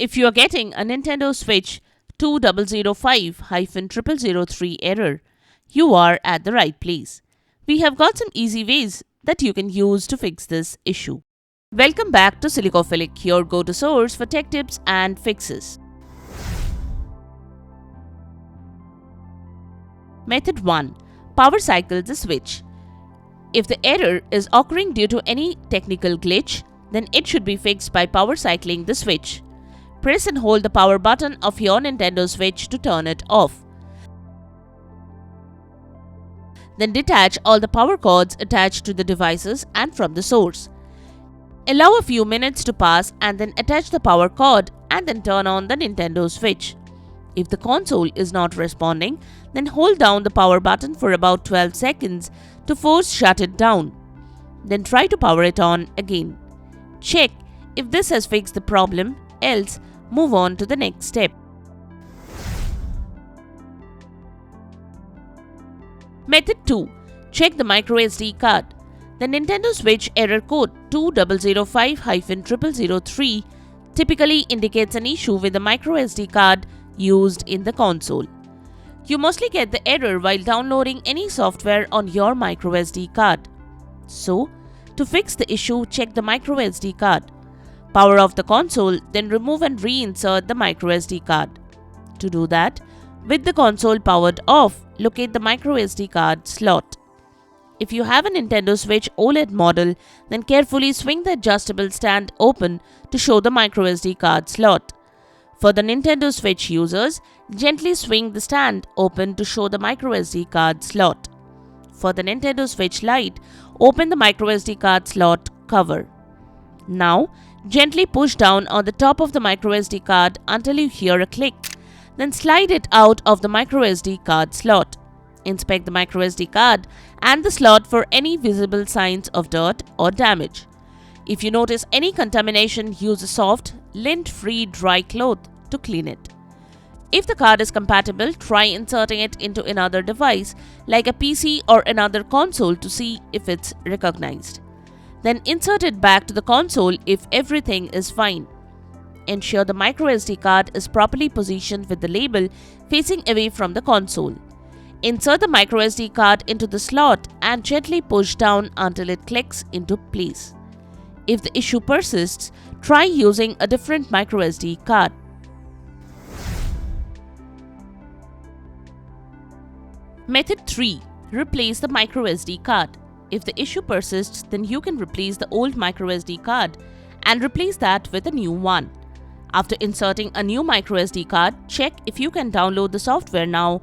If you are getting a Nintendo Switch 2005-0003 error, you are at the right place. We have got some easy ways that you can use to fix this issue. Welcome back to Silicophilic, your go-to source for tech tips and fixes. Method 1. Power cycle the switch. If the error is occurring due to any technical glitch, then it should be fixed by power cycling the switch. Press and hold the power button of your Nintendo Switch to turn it off. Then detach all the power cords attached to the devices and from the source. Allow a few minutes to pass and then attach the power cord and then turn on the Nintendo Switch. If the console is not responding, then hold down the power button for about 12 seconds to force shut it down. Then try to power it on again. Check if this has fixed the problem, else move on to the next step. Method 2. Check the microSD card. The Nintendo Switch error code 2005-0003 typically indicates an issue with the microSD card used in the console. You mostly get the error while downloading any software on your microSD card. So, to fix the issue, check the microSD card. Power off the console, then remove and reinsert the microSD card. To do that, with the console powered off, locate the microSD card slot. If you have a Nintendo Switch OLED model, then carefully swing the adjustable stand open to show the microSD card slot. For the Nintendo Switch users, gently swing the stand open to show the microSD card slot. For the Nintendo Switch Lite, open the microSD card slot cover. Now, gently push down on the top of the microSD card until you hear a click. Then slide it out of the microSD card slot. Inspect the microSD card and the slot for any visible signs of dirt or damage. If you notice any contamination, use a soft, lint-free dry cloth to clean it. If the card is compatible, try inserting it into another device like a PC or another console to see if it's recognized. Then insert it back to the console if everything is fine. Ensure the microSD card is properly positioned with the label facing away from the console. Insert the microSD card into the slot and gently push down until it clicks into place. If the issue persists, try using a different microSD card. Method 3. Replace the microSD card. If the issue persists, then you can replace the old microSD card and replace that with a new one. After inserting a new microSD card, check if you can download the software now.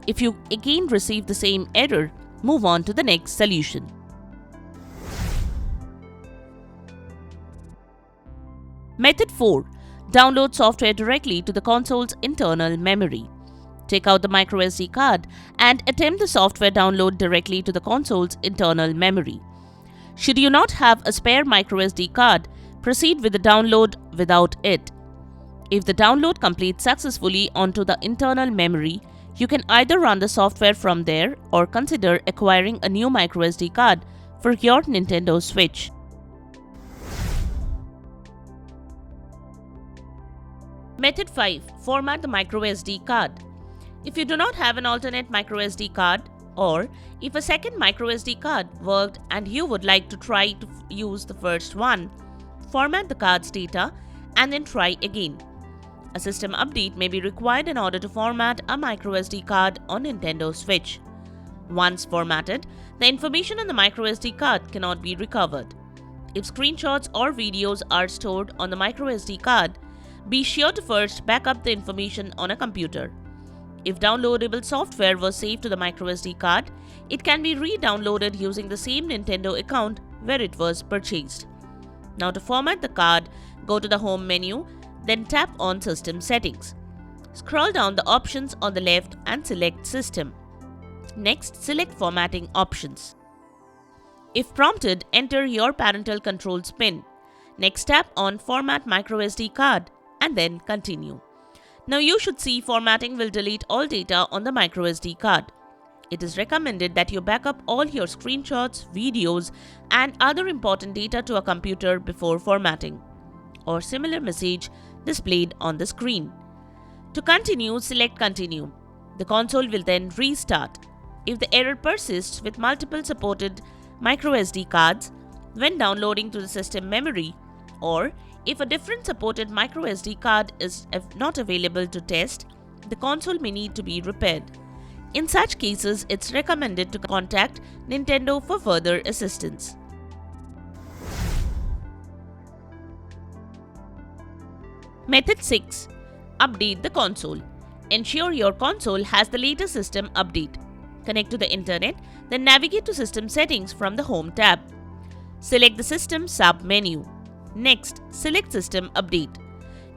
If you again receive the same error, move on to the next solution. Method 4. Download software directly to the console's internal memory. Take out the microSD card and attempt the software download directly to the console's internal memory. Should you not have a spare microSD card, proceed with the download without it. If the download completes successfully onto the internal memory, you can either run the software from there or consider acquiring a new microSD card for your Nintendo Switch. Method 5. Format the microSD card. If you do not have an alternate microSD card, or if a second microSD card worked and you would like to try to use the first one, format the card's data and then try again. A system update may be required in order to format a microSD card on Nintendo Switch. Once formatted, the information on the microSD card cannot be recovered. If screenshots or videos are stored on the microSD card, be sure to first back up the information on a computer. If downloadable software was saved to the microSD card, it can be re-downloaded using the same Nintendo account where it was purchased. Now to format the card, go to the Home menu, then tap on System Settings. Scroll down the options on the left and select System. Next, select Formatting options. If prompted, enter your parental controls PIN. Next, tap on Format microSD card and then Continue. Now you should see formatting will delete all data on the microSD card. It is recommended that you back up all your screenshots, videos, and other important data to a computer before formatting. Or similar message displayed on the screen. To continue, select Continue. The console will then restart. If the error persists with multiple supported microSD cards when downloading to the system memory, or if a different supported microSD card is not available to test, the console may need to be repaired. In such cases, it's recommended to contact Nintendo for further assistance. Method 6. Update the console. Ensure your console has the latest system update. Connect to the internet, then navigate to System Settings from the Home tab. Select the System sub-menu. Next, select System Update.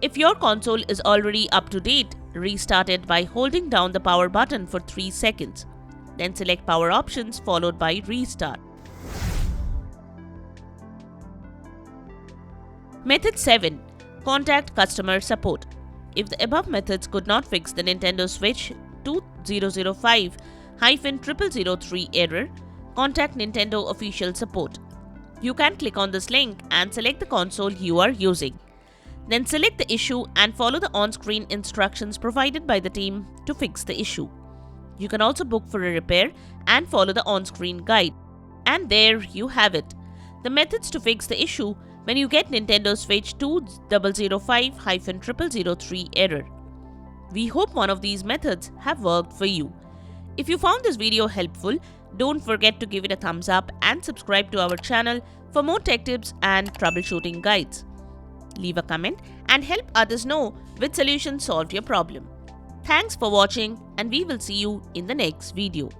If your console is already up to date, restart it by holding down the power button for 3 seconds. Then select Power Options followed by Restart. Method 7. Contact Customer Support. If the above methods could not fix the Nintendo Switch 2005-0003 error, contact Nintendo Official Support. You can click on this link and select the console you are using. Then select the issue and follow the on-screen instructions provided by the team to fix the issue. You can also book for a repair and follow the on-screen guide. And there you have it, the methods to fix the issue when you get Nintendo Switch 2005-0003 error. We hope one of these methods have worked for you. If you found this video helpful, don't forget to give it a thumbs up and subscribe to our channel for more tech tips and troubleshooting guides. Leave a comment and help others know which solution solved your problem. Thanks for watching, and we will see you in the next video.